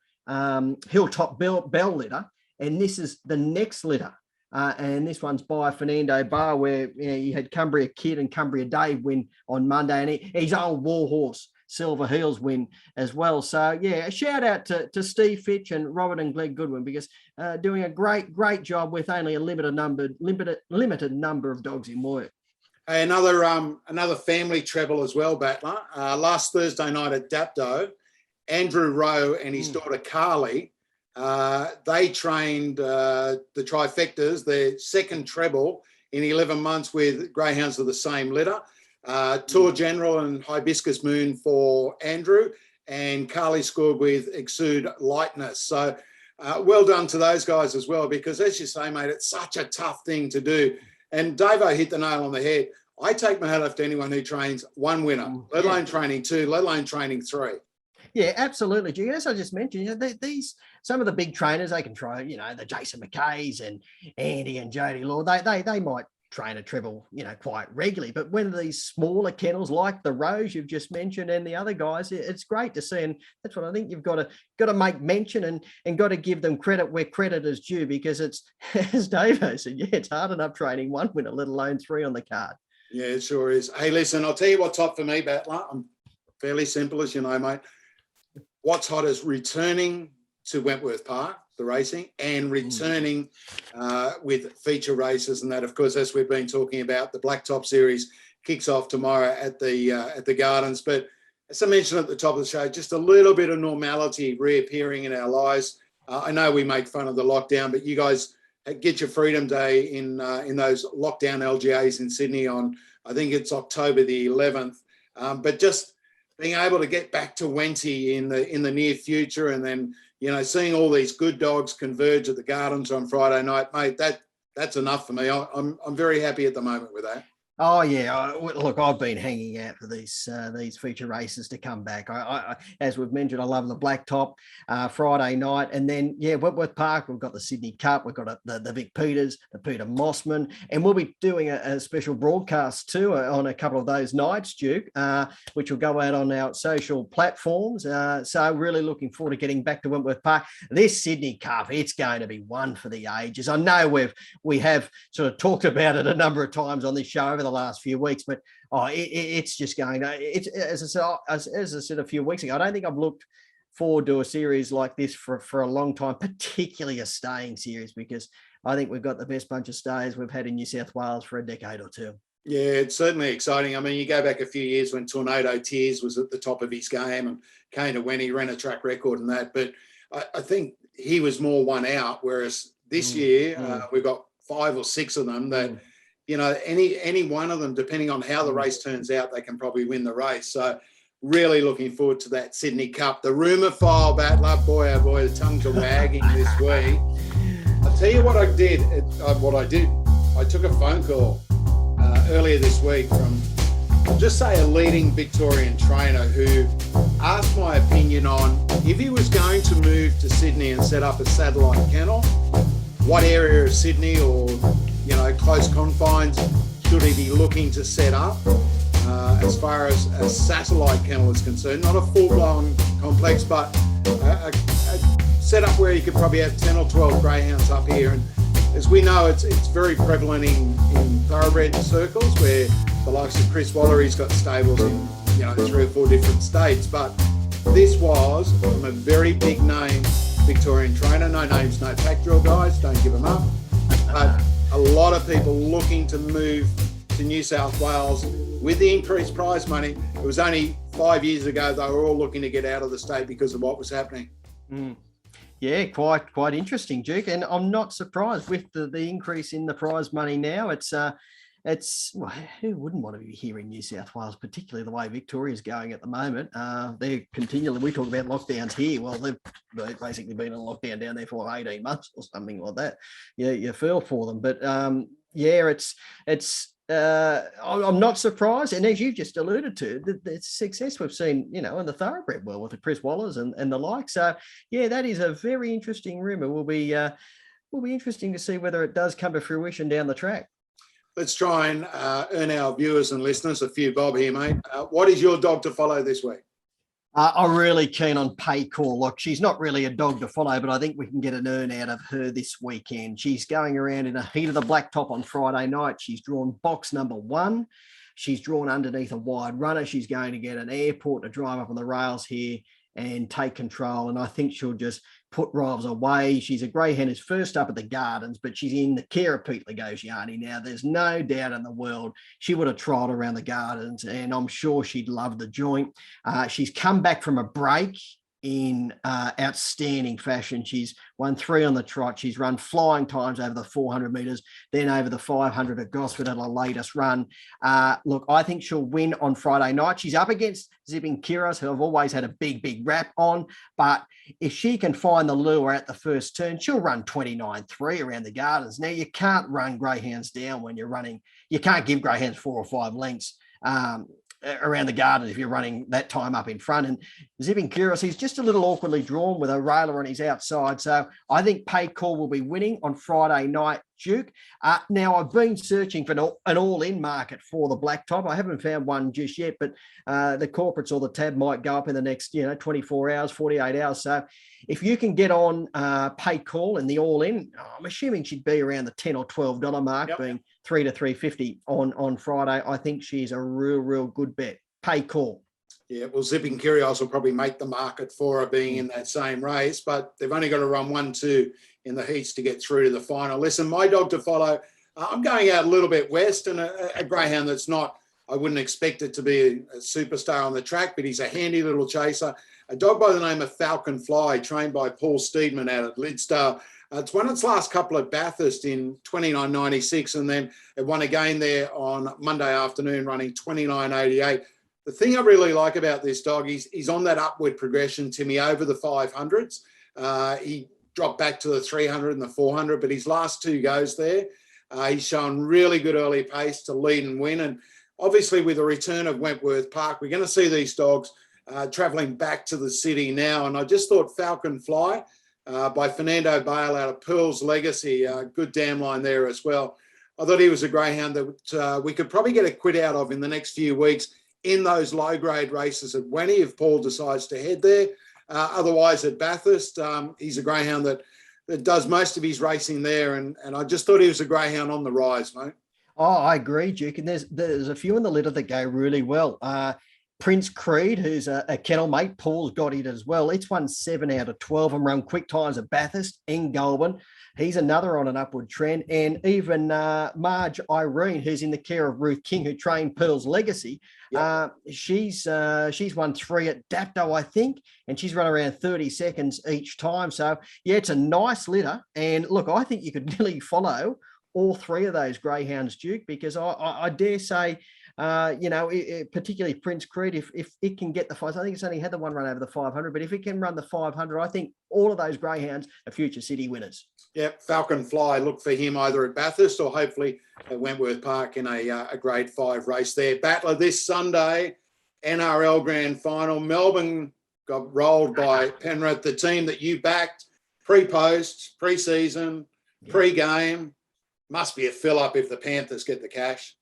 Hilltop Bell litter. And this is the next litter. And this one's by Fernando Bar, where you had Cumbria Kid and Cumbria Dave win on Monday, and his old war horse Silver Heels win as well. So yeah, a shout out to Steve Fitch and Robert and Glenn Goodwin, because doing a great job with only a limited number of dogs in work. Another family treble as well, Battler. Last Thursday night at Dapto, Andrew Rowe and his daughter Carly, they trained the trifectas, their second treble in 11 months with greyhounds of the same litter. Tour General and Hibiscus Moon for Andrew, and Carly scored with Exude Lightness. So well done to those guys as well, because as you say, mate, it's such a tough thing to do. And Davo hit the nail on the head. I take my hat off to anyone who trains one winner, let alone training two, let alone training three. Yeah, absolutely. As I just mentioned, these some of the big trainers, they can try, the Jason McKays and Andy and Jody Law, they might train a treble, quite regularly. But when these smaller kennels like the Rose you've just mentioned and the other guys, it's great to see. And that's what I think you've got to make mention and got to give them credit where credit is due, because it's, as Dave said, it's hard enough training one winner, let alone three on the card. Yeah, it sure is. Hey, listen, I'll tell you what's hot for me, Battler. I'm fairly simple, as you know, mate. What's hot is returning to Wentworth Park, the racing, and returning with feature races. And that, of course, as we've been talking about, the Blacktop Series kicks off tomorrow at the Gardens. But as I mentioned at the top of the show, just a little bit of normality reappearing in our lives. I know we make fun of the lockdown, but you guys get your Freedom Day in those lockdown LGAs in Sydney on, I think it's October the 11th. But just being able to get back to Wenty in the near future, and then seeing all these good dogs converge at the Gardens on Friday night, mate, that's enough for me. I'm very happy at the moment with that. Oh yeah, look, I've been hanging out for these feature races to come back. I as we've mentioned, I love the Blacktop Friday night, and then Wentworth Park. We've got the Sydney Cup. We've got the Vic Peters, the Peter Mossman, and we'll be doing a special broadcast too on a couple of those nights, Duke, which will go out on our social platforms. So really looking forward to getting back to Wentworth Park. This Sydney Cup, it's going to be one for the ages. I know we have sort of talked about it a number of times on this show over the last few weeks, but it's just going to, it's as I said a few weeks ago, I don't think I've looked forward to a series like this for a long time, particularly a staying series, because I think we've got the best bunch of stays we've had in New South Wales for a decade or two. Yeah, it's certainly exciting. I mean, you go back a few years when Tornado Tears was at the top of his game and came to when he ran a track record and that, but I think he was more one out, whereas this year we've got 5 or 6 of them that any one of them, depending on how the race turns out, they can probably win the race. So really looking forward to that Sydney Cup. The rumour file, Battler, boy, oh boy, the tongues are wagging this week. I'll tell you what I did. I took a phone call earlier this week from, I'll just say, a leading Victorian trainer who asked my opinion on if he was going to move to Sydney and set up a satellite kennel, what area of Sydney or close confines should he be looking to set up as far as a satellite kennel is concerned, not a full-blown complex, but a setup where you could probably have 10 or 12 greyhounds up here. And as we know, it's very prevalent in thoroughbred circles where the likes of Chris Wallery's got stables in 3 or 4 different states. But this was from a very big name Victorian trainer. No names, no pack drill, guys. Don't give them up. But a lot of people looking to move to New South Wales with the increased prize money. It was only 5 years ago they were all looking to get out of the state because of what was happening. Yeah, quite interesting, Duke. And I'm not surprised with the increase in the prize money now. Well, who wouldn't want to be here in New South Wales, particularly the way Victoria's going at the moment? They're continually, we talk about lockdowns here. Well, they've basically been in lockdown down there for 18 months or something like that. Yeah, you feel for them. But I'm not surprised. And as you've just alluded to, the success we've seen, in the thoroughbred world with the Chris Wallers and the like. So, yeah, that is a very interesting rumour. Will be interesting to see whether it does come to fruition down the track. let's try and earn our viewers and listeners a few bob here, mate. What is your dog to follow this week? I'm really keen on Paycall. Look, she's not really a dog to follow, but I think we can get an earn out of her this weekend. She's going around in a heat of the blacktop on Friday night. She's drawn box number 1. She's drawn underneath a wide runner. She's going to get an airport to drive up on the rails here and take control. And I think she'll just put rivals away. She's a greyhound who's first up at the Gardens, but she's in the care of Pete Ligosiani now. There's no doubt in the world she would have trialled around the Gardens, and I'm sure she'd love the joint. She's come back from a break in outstanding fashion. She's won 3 on the trot. She's run flying times over the 400 metres, then over the 500 at Gosford at her latest run. Look, I think she'll win on Friday night. She's up against Zipping Kiros, who have always had a big rap on, but if she can find the lure at the first turn, she'll run 29.3 around the Gardens. Now, you can't run greyhounds down when you're running. You can't give greyhounds 4 or 5 lengths around the garden if you're running that time up in front. And Zipping Kiros, he's just a little awkwardly drawn with a railer on his outside. So I think Paycall will be winning on Friday night, Duke. Now, I've been searching for an all-in market for the blacktop. I haven't found one just yet, but the corporates or the tab might go up in the next 24 hours, 48 hours. So if you can get on Paycall and the all-in, I'm assuming she'd be around the $10 or $12 mark, being $3 to $3.50 on Friday. I think she's a real good bet. Paycall. Yeah, well, Zipping Curios will probably make the market for her being in that same race, but they've only got to run 1-2 in the heats to get through to the final. Listen, my dog to follow, I'm going out a little bit west, and a greyhound that's not, I wouldn't expect it to be a superstar on the track, but he's a handy little chaser. A dog by the name of Falcon Fly, trained by Paul Steedman out at Lidstar. It's won its last couple at Bathurst in 29.96, and then it won again there on Monday afternoon, running 29.88. The thing I really like about this dog, he's on that upward progression, Timmy, over the 500s. He dropped back to the 300 and the 400, but his last 2 goes there. He's shown really good early pace to lead and win. And obviously with the return of Wentworth Park, we're going to see these dogs travelling back to the city now. And I just thought Falcon Fly by Fernando Bale out of Pearl's Legacy, good damn line there as well. I thought he was a greyhound that we could probably get a quid out of in the next few weeks in those low-grade races at Wenny if Paul decides to head there. Otherwise, at Bathurst, he's a greyhound that does most of his racing there, and I just thought he was a greyhound on the rise, mate. Oh, I agree, Duke, and there's a few in the litter that go really well. Prince Creed, who's a kennel mate, Paul's got it as well. It's won 7 out of 12 and run quick times at Bathurst and Goulburn. He's another on an upward trend. And even Marge Irene, who's in the care of Ruth King, who trained Pearl's Legacy, she's won 3 at Dapto, I think, and she's run around 30 seconds each time. So, yeah, it's a nice litter. And, look, I think you could nearly follow all 3 of those greyhounds, Duke, because I dare say, particularly Prince Creed, if it can get the 5, I think it's only had the one run over the 500, but if it can run the 500, I think all of those greyhounds are future city winners. Yep, Falcon Fly, look for him either at Bathurst or hopefully at Wentworth Park in a grade 5 race there. Battler this Sunday, NRL Grand Final. Melbourne got rolled by Penrith, the team that you backed pre-post, pre-season, pre-game. Must be a fill-up if the Panthers get the cash.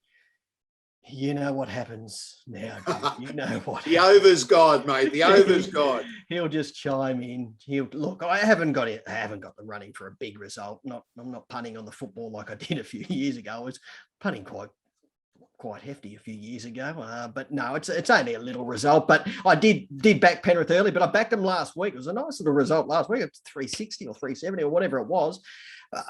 You know what happens now, dude. You know what. The over's God, mate. The over's God. He'll just chime in. Look. I haven't got the running for a big result. I'm not punting on the football like I did a few years ago. I was punting quite hefty a few years ago. But no, it's only a little result. But I did back Penrith early, but I backed them last week. It was a nice little result last week. It's 360 or 370 or whatever it was.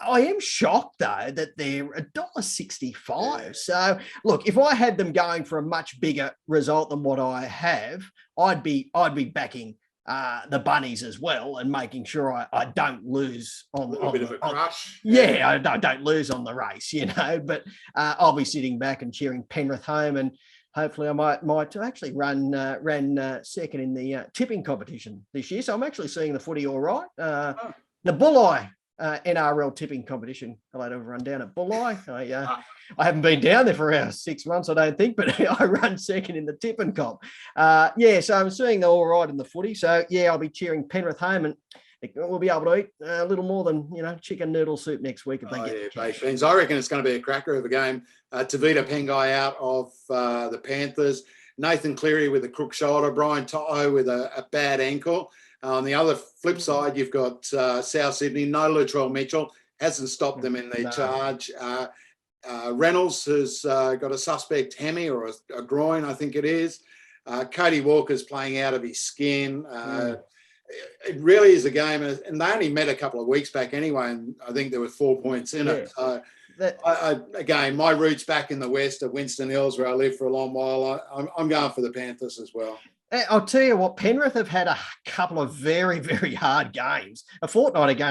I am shocked, though, that they're $1.65. So, look, if I had them going for a much bigger result than what I have, I'd be backing the bunnies as well and making sure I don't lose on a bit of a crush. I don't lose on the race, But I'll be sitting back and cheering Penrith home, and hopefully I might actually ran second in the tipping competition this year. So I'm actually seeing the footy all right. The Bulleye NRL tipping competition. Hello to everyone down at Bulleye. I haven't been down there for around 6 months, I don't think, but I run second in the tipping comp. So I'm seeing the all right in the footy. So, I'll be cheering Penrith home. And we'll be able to eat a little more than, chicken noodle soup next week if they get the baked chance. beans. I reckon it's going to be a cracker of a game. Tavita Pengai out of the Panthers. Nathan Cleary with a crook shoulder. Brian To'o with a bad ankle. On the other flip side, you've got South Sydney. No Latrell Mitchell. Hasn't stopped them in their charge. Reynolds has got a suspect hemi or a groin, I think it is. Cody Walker's playing out of his skin. It really is a game, and they only met a couple of weeks back anyway, and I think there were 4 points in it. So, again, my roots back in the west at Winston Hills, where I lived for a long while. I'm going for the Panthers as well. I'll tell you what, Penrith have had a couple of very, very hard games. A fortnight ago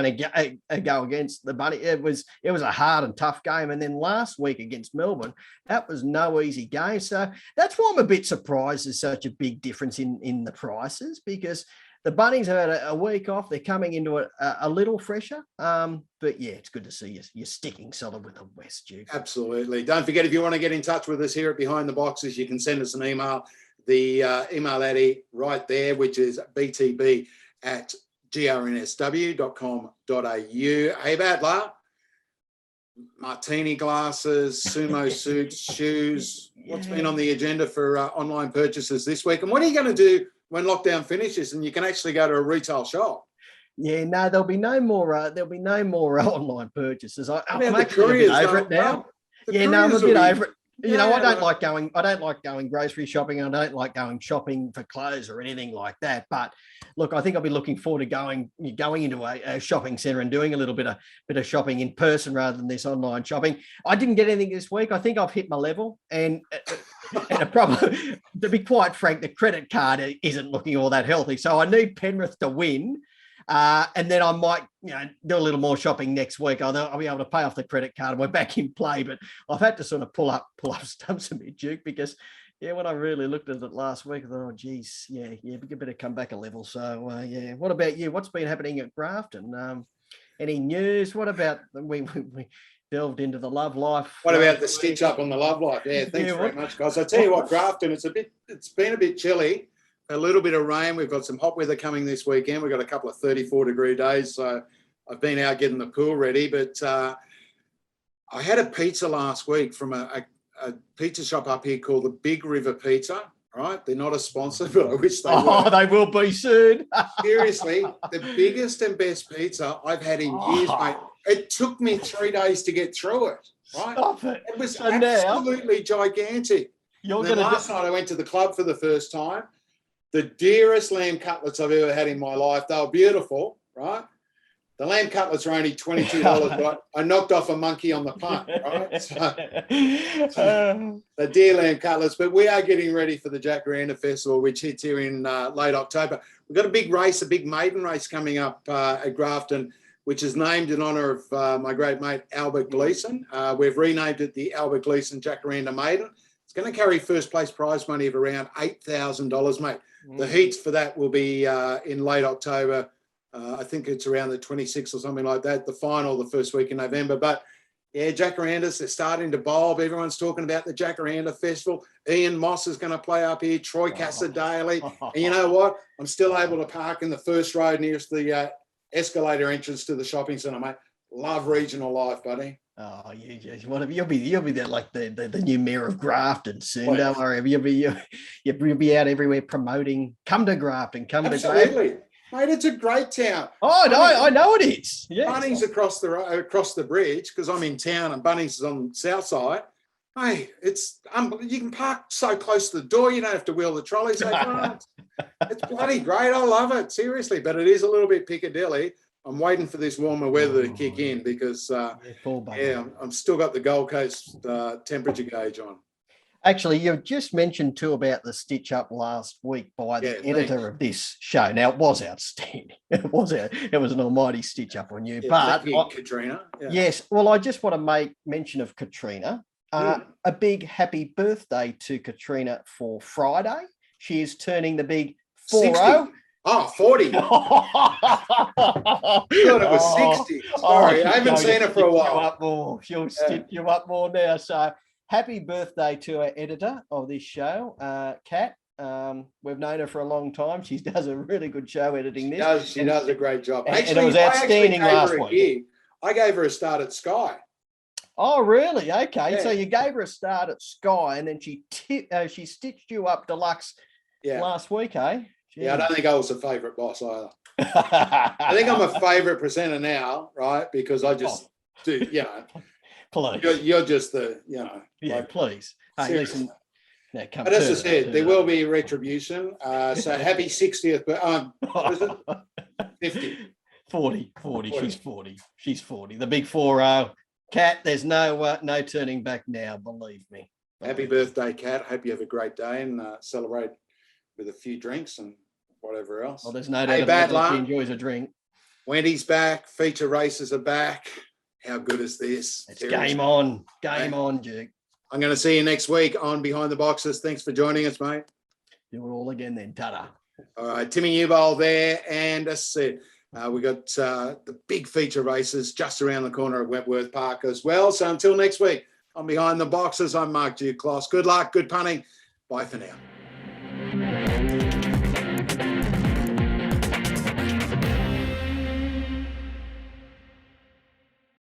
against the Bunny, it was a hard and tough game. And then last week against Melbourne, that was no easy game. So that's why I'm a bit surprised there's such a big difference in the prices, because the Bunnies have had a week off. They're coming into it a little fresher. But yeah, it's good to see you're sticking solid with the West, Duke. Absolutely. Don't forget, if you want to get in touch with us here at Behind the Boxes, you can send us an email. The email ID right there, which is btb@grnsw.com.au. Hey, Badler, martini glasses, sumo suits, shoes. What's been on the agenda for online purchases this week? And what are you going to do when lockdown finishes and you can actually go to a retail shop? Yeah, no, there'll be no more online purchases. I'm actually a bit over it now. I'm a bit over it. I don't like going grocery shopping. I don't like going shopping for clothes or anything like that. But look, I think I'll be looking forward to going into a shopping centre and doing a little bit of shopping in person rather than this online shopping. I didn't get anything this week. I think I've hit my level, and a problem. To be quite frank, the credit card isn't looking all that healthy. So I need Penrith to win. And then I might, do a little more shopping next week. I'll be able to pay off the credit card and we're back in play. But I've had to sort of pull up stumps a bit, Duke, because when I really looked at it last week, I thought, oh geez, we better come back a level. So what about you? What's been happening at Grafton? Any news? What about we delved into the love life? What about the stitch up on the love life? Yeah, thanks very much, guys. I tell you what, Grafton, it's been a bit chilly. A little bit of rain. We've got some hot weather coming this weekend. We've got a couple of 34-degree days. So I've been out getting the pool ready. But I had a pizza last week from a pizza shop up here called the Big River Pizza. Right? They're not a sponsor, but I wish they were. Oh, they will be soon. Seriously, the biggest and best pizza I've had in years, mate. It took me 3 days to get through it. Right? Stop it. It was absolutely gigantic. Last night I went to the club for the first time. The dearest lamb cutlets I've ever had in my life. They were beautiful, right? The lamb cutlets are only $22, right? I knocked off a monkey on the punt, right? So, the dear lamb cutlets. But we are getting ready for the Jacaranda Festival, which hits here in late October. We've got a big maiden race coming up at Grafton, which is named in honour of my great mate, Albert Gleeson. We've renamed it the Albert Gleeson Jacaranda Maiden. It's going to carry first place prize money of around $8,000, mate. The heats for that will be in late October. I think it's around the 26th or something like that. The final, the first week in November. But yeah, Jacarandas, they're starting to bulb. Everyone's talking about the Jacaranda Festival. Ian Moss is going to play up here. Troy Casadale. And you know what? I'm still able to park in the first row nearest the escalator entrance to the shopping centre, mate. Love regional life, buddy. Oh, you'll be there like the new mayor of Grafton soon. Well, don't worry, you'll be out everywhere promoting. Come to Grafton, to Grafton. Absolutely, mate. It's a great town. Oh, I know it is. Yeah, Bunnings across the bridge because I'm in town and Bunnings is on the south side. Hey, you can park so close to the door. You don't have to wheel the trolleys. It's bloody great. I love it, seriously. But it is a little bit Piccadilly. I'm waiting for this warmer weather to kick in because, I'm still got the Gold Coast temperature gauge on. Actually, you just mentioned too about the stitch up last week by the editor of this show. Now, it was outstanding. It was an almighty stitch up on you. Yeah, but Katrina. Yeah. Yes, well, I just want to make mention of Katrina. A big happy birthday to Katrina for Friday. She is turning the big 40. Oh, 40. I thought it was 60. Sorry, I haven't seen her for a while. She'll stitch you up more now. So happy birthday to our editor of this show, Kat. We've known her for a long time. She does a really good show editing this. She does a great job. And it was outstanding last week. I gave her a start at Sky. Oh, really? Okay. Yeah. So you gave her a start at Sky, and then she stitched you up deluxe last week, eh? Gee. Yeah, I don't think I was a favourite boss either. I think I'm a favourite presenter now, right? Because I just do, Please. You're just the, Please. Hey, seriously. listen. No, come But as I to said, there will be retribution. So happy 60th, what is it? 50. 40. She's 40. The big 4-0. Kat, there's no turning back now, believe me. Happy birthday, Kat. Hope you have a great day and celebrate with a few drinks and whatever else. Well, there's no doubt about it. She enjoys a drink. Wendy's back. Feature races are back. How good is this? It's game on. Game on, Duke. I'm going to see you next week on Behind the Boxes. Thanks for joining us, mate. Do it all again then. Ta-da. All right, Timmy Newbold there. And as I said, we got the big feature races just around the corner at Wentworth Park as well. So until next week on Behind the Boxes, I'm Mark Duclos. Good luck, good punting. Bye for now.